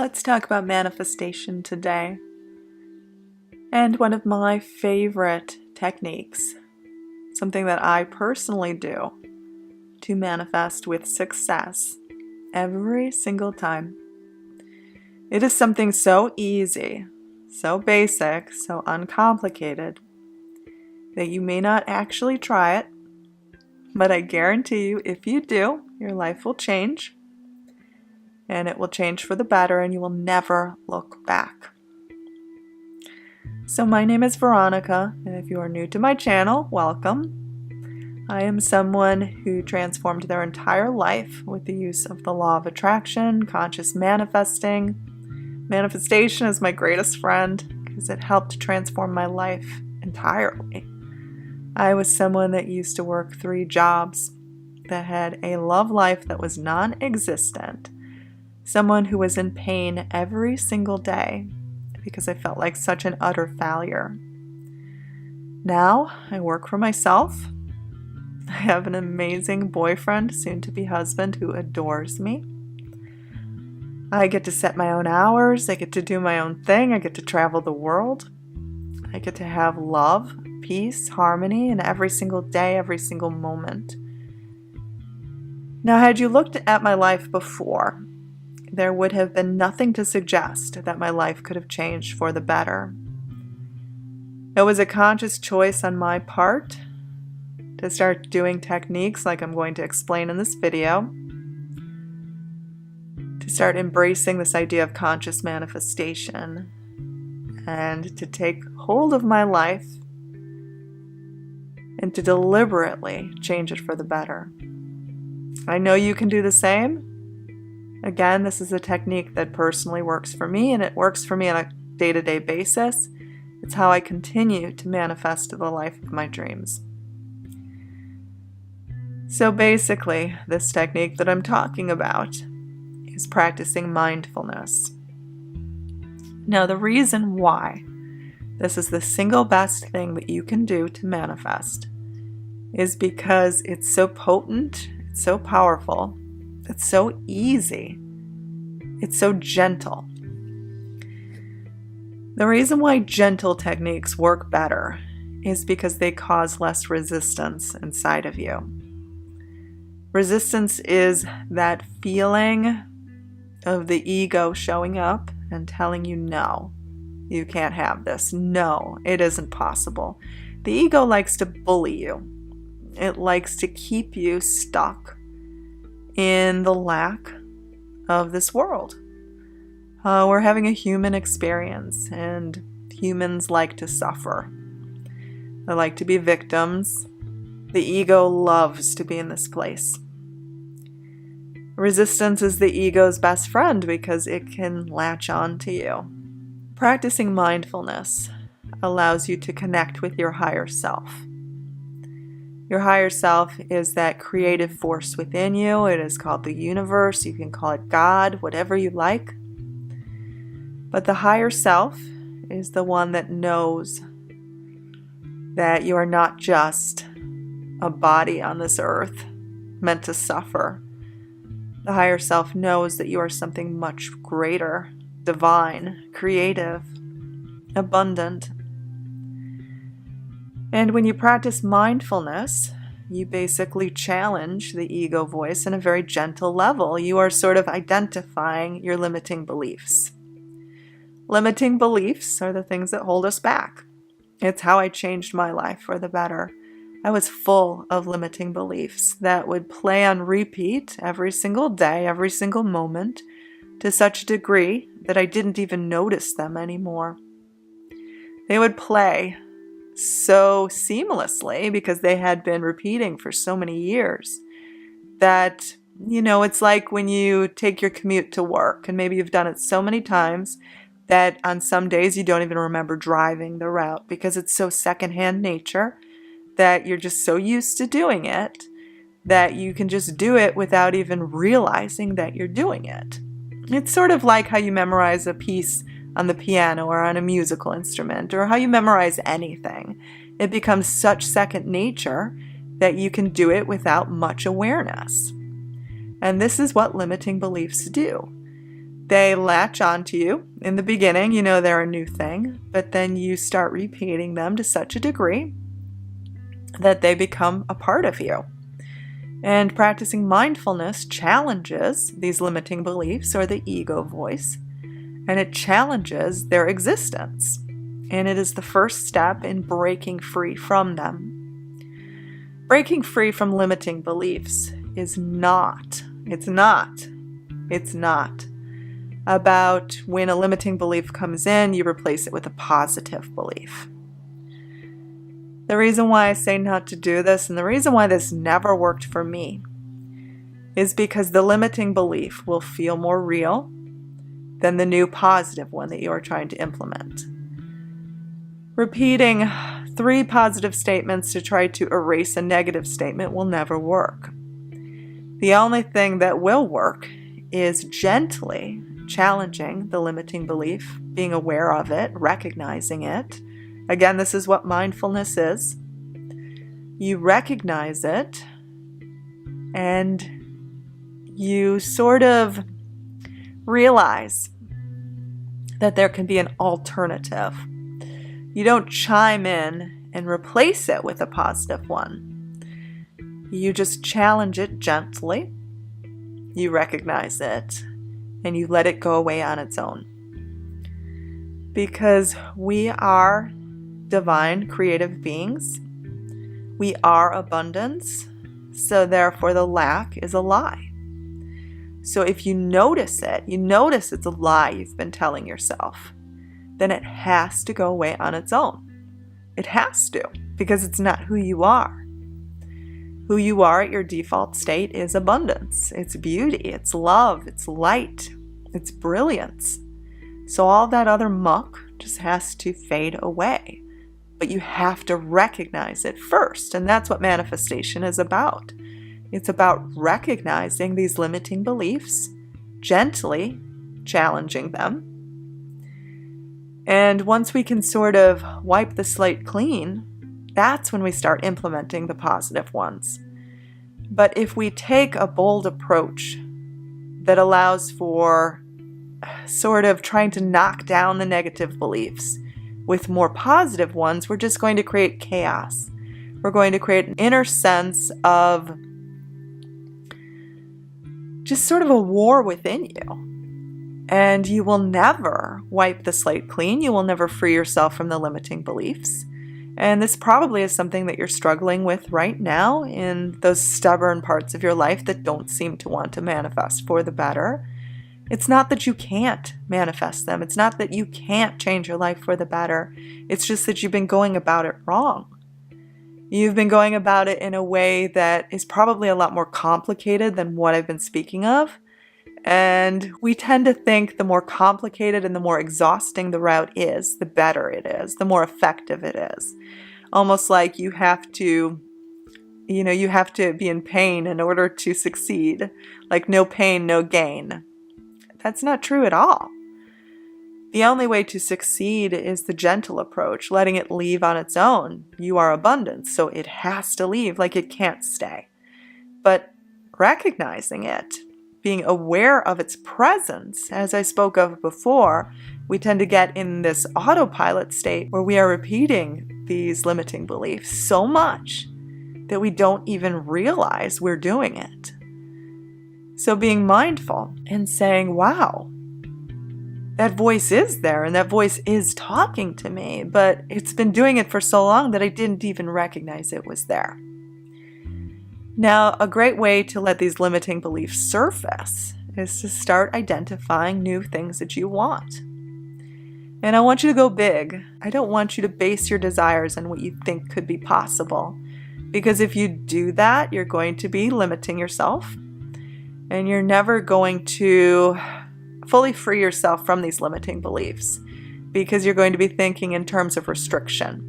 Let's talk about manifestation today. And one of my favorite techniques, something that I personally do to manifest with success every single time. It is something so easy, so basic, so uncomplicated that you may not actually try it, but I guarantee you if you do, your life will change. And it will change for the better, and you will never look back. So my name is Veronica, and if you are new to my channel, welcome. I am someone who transformed their entire life with the use of the law of attraction, conscious manifesting. Manifestation is my greatest friend because it helped transform my life entirely. I was someone that used to work 3 jobs, that had a love life that was non-existent. Someone who was in pain every single day because I felt like such an utter failure. Now I work for myself. I have an amazing boyfriend, soon to be husband, who adores me. I get to set my own hours. I get to do my own thing. I get to travel the world. I get to have love, peace, harmony in every single day, every single moment. Now, had you looked at my life before, there would have been nothing to suggest that my life could have changed for the better. It was a conscious choice on my part to start doing techniques like I'm going to explain in this video, to start embracing this idea of conscious manifestation, and to take hold of my life and to deliberately change it for the better. I know you can do the same. Again, this is a technique that personally works for me, and it works for me on a day-to-day basis. It's how I continue to manifest the life of my dreams. So basically, this technique that I'm talking about is practicing mindfulness. Now, the reason why this is the single best thing that you can do to manifest is because it's so potent, it's so powerful, it's so easy. It's so gentle. The reason why gentle techniques work better is because they cause less resistance inside of you. Resistance is that feeling of the ego showing up and telling you, no, you can't have this. No, it isn't possible. The ego likes to bully you. It likes to keep you stuck in the lack of this world. We're having a human experience, and humans like to suffer. They like to be victims. The ego loves to be in this place. Resistance is the ego's best friend because it can latch on to you. Practicing mindfulness allows you to connect with your higher self. Your higher self is that creative force within you. It is called the universe. You can call it God, whatever you like. But the higher self is the one that knows that you are not just a body on this earth meant to suffer. The higher self knows that you are something much greater, divine, creative, abundant. And when you practice mindfulness, you basically challenge the ego voice in a very gentle level. You are sort of identifying your limiting beliefs. Limiting beliefs are the things that hold us back. It's how I changed my life for the better. I was full of limiting beliefs that would play on repeat every single day, every single moment, to such a degree that I didn't even notice them anymore. They would play so seamlessly because they had been repeating for so many years that, it's like when you take your commute to work, and maybe you've done it so many times that on some days you don't even remember driving the route because it's so secondhand nature that you're just so used to doing it that you can just do it without even realizing that you're doing it. It's sort of like how you memorize a piece on the piano or on a musical instrument, or how you memorize anything. It becomes such second nature that you can do it without much awareness. And this is what limiting beliefs do. They latch onto you. In the beginning, you know they're a new thing, but then you start repeating them to such a degree that they become a part of you. And practicing mindfulness challenges these limiting beliefs or the ego voice, and it challenges their existence. And it is the first step in breaking free from them. Breaking free from limiting beliefs is not about when a limiting belief comes in, you replace it with a positive belief. The reason why I say not to do this, and the reason why this never worked for me, is because the limiting belief will feel more real than the new positive one that you are trying to implement. Repeating 3 positive statements to try to erase a negative statement will never work. The only thing that will work is gently challenging the limiting belief, being aware of it, recognizing it. Again, this is what mindfulness is. You recognize it and you sort of realize that there can be an alternative. You don't chime in and replace it with a positive one. You just challenge it gently. You recognize it and you let it go away on its own. Because we are divine creative beings. We are abundance. So therefore the lack is a lie. So if you notice it, you notice it's a lie you've been telling yourself, then it has to go away on its own. It has to, because it's not who you are. Who you are at your default state is abundance. It's beauty. It's love. It's light. It's brilliance. So all that other muck just has to fade away. But you have to recognize it first. And that's what manifestation is about. It's about recognizing these limiting beliefs, gently challenging them. And once we can sort of wipe the slate clean, that's when we start implementing the positive ones. But if we take a bold approach that allows for sort of trying to knock down the negative beliefs with more positive ones, we're just going to create chaos. We're going to create an inner sense of just sort of a war within you. And you will never wipe the slate clean. You will never free yourself from the limiting beliefs. And this probably is something that you're struggling with right now in those stubborn parts of your life that don't seem to want to manifest for the better. It's not that you can't manifest them. It's not that you can't change your life for the better. It's just that you've been going about it wrong. You've been going about it in a way that is probably a lot more complicated than what I've been speaking of. And we tend to think the more complicated and the more exhausting the route is, the better it is, the more effective it is. Almost like you have to be in pain in order to succeed. Like no pain, no gain. That's not true at all. The only way to succeed is the gentle approach, letting it leave on its own. You are abundance, so it has to leave, like it can't stay. But recognizing it, being aware of its presence, as I spoke of before, we tend to get in this autopilot state where we are repeating these limiting beliefs so much that we don't even realize we're doing it. So being mindful and saying, wow, that voice is there and that voice is talking to me, but it's been doing it for so long that I didn't even recognize it was there. Now, a great way to let these limiting beliefs surface is to start identifying new things that you want. And I want you to go big. I don't want you to base your desires on what you think could be possible. Because if you do that, you're going to be limiting yourself. And you're never going to fully free yourself from these limiting beliefs. Because you're going to be thinking in terms of restriction.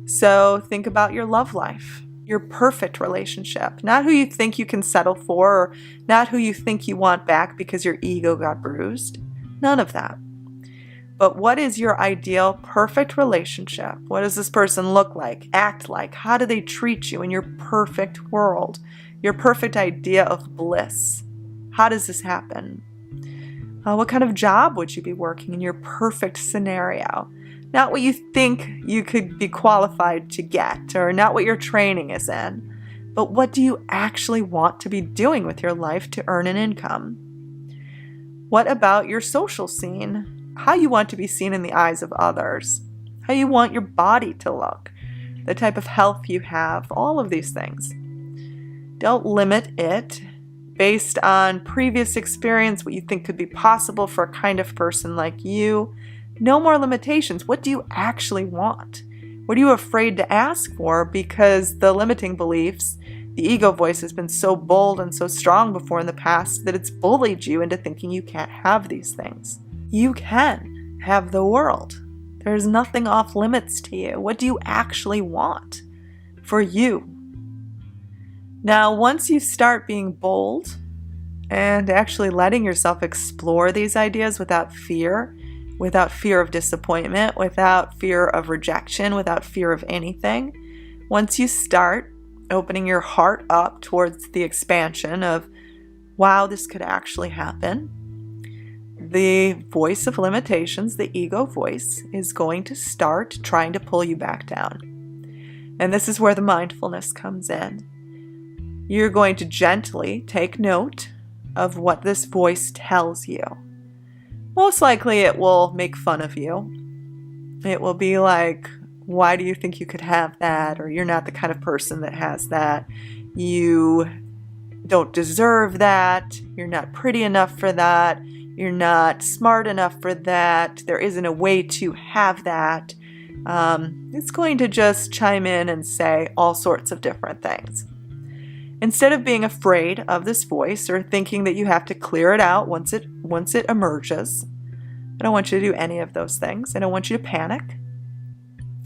So think about your love life. Your perfect relationship, not who you think you can settle for, or not who you think you want back because your ego got bruised. None of that. But what is your ideal perfect relationship? What does this person look like, act like? How do they treat you in your perfect world? Your perfect idea of bliss. How does this happen? What kind of job would you be working in your perfect scenario? Not what you think you could be qualified to get, or not what your training is in, but what do you actually want to be doing with your life to earn an income? What about your social scene? How you want to be seen in the eyes of others? How you want your body to look? The type of health you have? All of these things. Don't limit it based on previous experience, what you think could be possible for a kind of person like you. No more limitations. What do you actually want? What are you afraid to ask for because the limiting beliefs, the ego voice has been so bold and so strong before in the past that it's bullied you into thinking you can't have these things. You can have the world. There's nothing off limits to you. What do you actually want for you? Now, once you start being bold and actually letting yourself explore these ideas without fear of disappointment, without fear of rejection, without fear of anything, once you start opening your heart up towards the expansion of, wow, this could actually happen, the voice of limitations, the ego voice, is going to start trying to pull you back down. And this is where the mindfulness comes in. You're going to gently take note of what this voice tells you. Most likely it will make fun of you. It will be like, why do you think you could have that? Or you're not the kind of person that has that. You don't deserve that. You're not pretty enough for that. You're not smart enough for that. There isn't a way to have that. It's going to just chime in and say all sorts of different things. Instead of being afraid of this voice or thinking that you have to clear it out once it emerges, I don't want you to do any of those things. I don't want you to panic.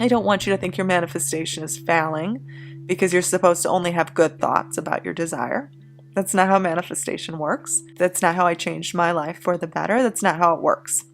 I don't want you to think your manifestation is failing because you're supposed to only have good thoughts about your desire. That's not how manifestation works. That's not how I changed my life for the better. That's not how it works.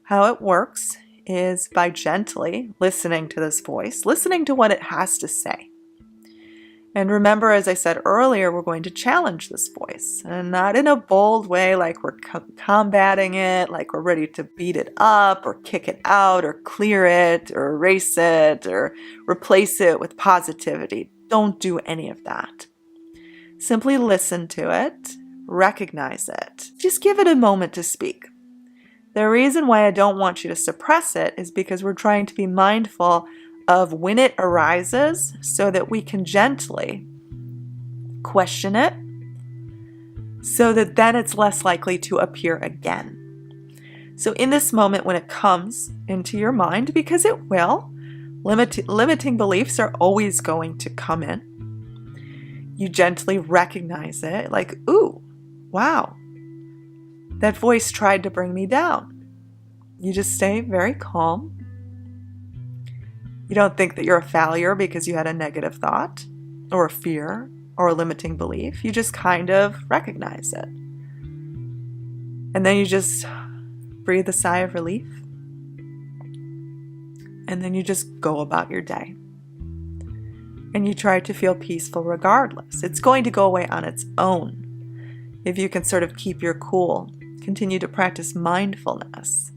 How it works is by gently listening to this voice, listening to what it has to say. And remember, as I said earlier, we're going to challenge this voice, and not in a bold way like we're combating it, like we're ready to beat it up or kick it out or clear it or erase it or replace it with positivity. Don't do any of that. Simply listen to it, recognize it. Just give it a moment to speak. The reason why I don't want you to suppress it is because we're trying to be mindful of when it arises so that we can gently question it so that then it's less likely to appear again. So in this moment when it comes into your mind, because it will, limiting beliefs are always going to come in. You gently recognize it like, ooh, wow, that voice tried to bring me down. You just stay very calm. You don't think that you're a failure because you had a negative thought or a fear or a limiting belief. You just kind of recognize it. And then you just breathe a sigh of relief. And then you just go about your day. And you try to feel peaceful regardless. It's going to go away on its own. If you can sort of keep your cool, continue to practice mindfulness.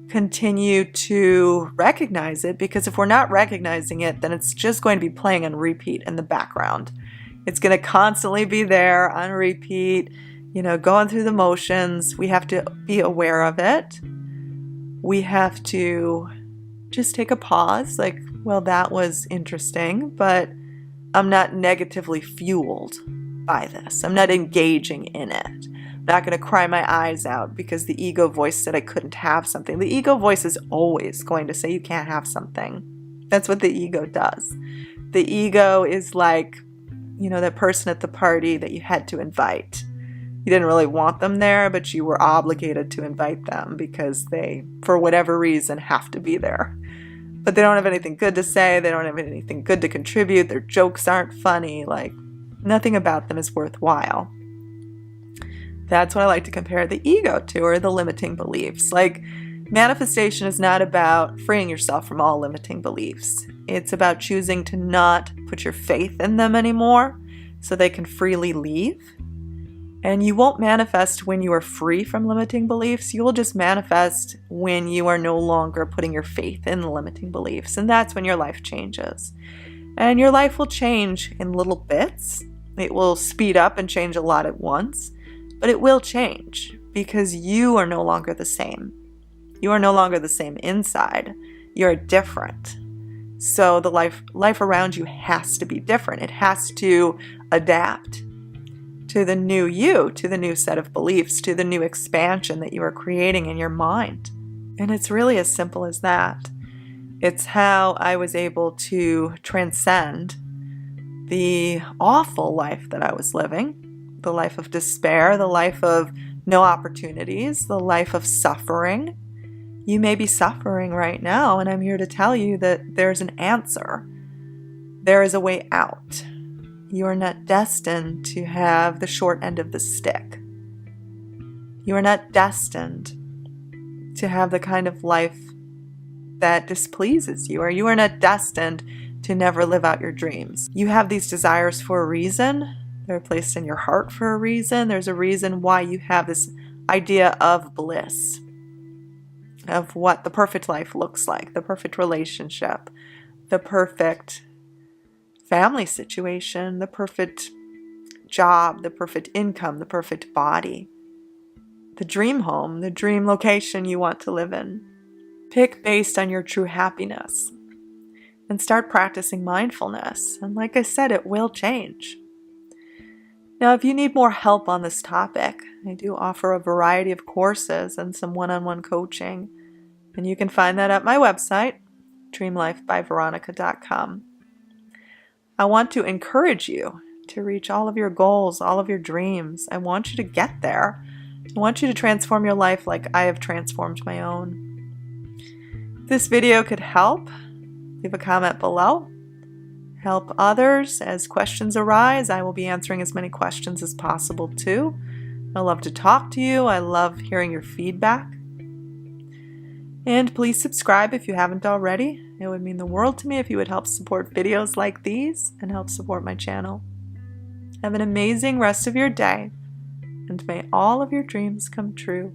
Continue to recognize it, because if we're not recognizing it, then it's just going to be playing on repeat in the background. It's going to constantly be there on repeat, going through the motions. We have to be aware of it. We have to just take a pause, like, well, that was interesting, but I'm not negatively fueled by this. I'm not engaging in it. Not going to cry my eyes out because the ego voice said I couldn't have something. The ego voice is always going to say you can't have something. That's what the ego does. The ego is like, that person at the party that you had to invite. You didn't really want them there, but you were obligated to invite them because they, for whatever reason, have to be there. But they don't have anything good to say. They don't have anything good to contribute. Their jokes aren't funny. Like, nothing about them is worthwhile. That's what I like to compare the ego to, or the limiting beliefs. Like, manifestation is not about freeing yourself from all limiting beliefs. It's about choosing to not put your faith in them anymore so they can freely leave. And you won't manifest when you are free from limiting beliefs. You will just manifest when you are no longer putting your faith in the limiting beliefs. And that's when your life changes. And your life will change in little bits. It will speed up and change a lot at once. But it will change because you are no longer the same. You are no longer the same inside. You're different. So the life around you has to be different. It has to adapt to the new you, to the new set of beliefs, to the new expansion that you are creating in your mind. And it's really as simple as that. It's how I was able to transcend the awful life that I was living, the life of despair, the life of no opportunities, the life of suffering. You may be suffering right now, and I'm here to tell you that there's an answer. There is a way out. You are not destined to have the short end of the stick. You are not destined to have the kind of life that displeases you, or you are not destined to never live out your dreams. You have these desires for a reason. They're placed in your heart for a reason. There's a reason why you have this idea of bliss, of what the perfect life looks like, the perfect relationship, the perfect family situation, the perfect job, the perfect income, the perfect body, the dream home, the dream location you want to live in. Pick based on your true happiness and start practicing mindfulness. And like I said, it will change. Now, if you need more help on this topic, I do offer a variety of courses and some one-on-one coaching. And you can find that at my website, dreamlifebyveronica.com. I want to encourage you to reach all of your goals, all of your dreams. I want you to get there. I want you to transform your life like I have transformed my own. If this video could help, leave a comment below. Help others as questions arise. I will be answering as many questions as possible too. I love to talk to you. I love hearing your feedback. And please subscribe if you haven't already. It would mean the world to me if you would help support videos like these and help support my channel. Have an amazing rest of your day, and may all of your dreams come true.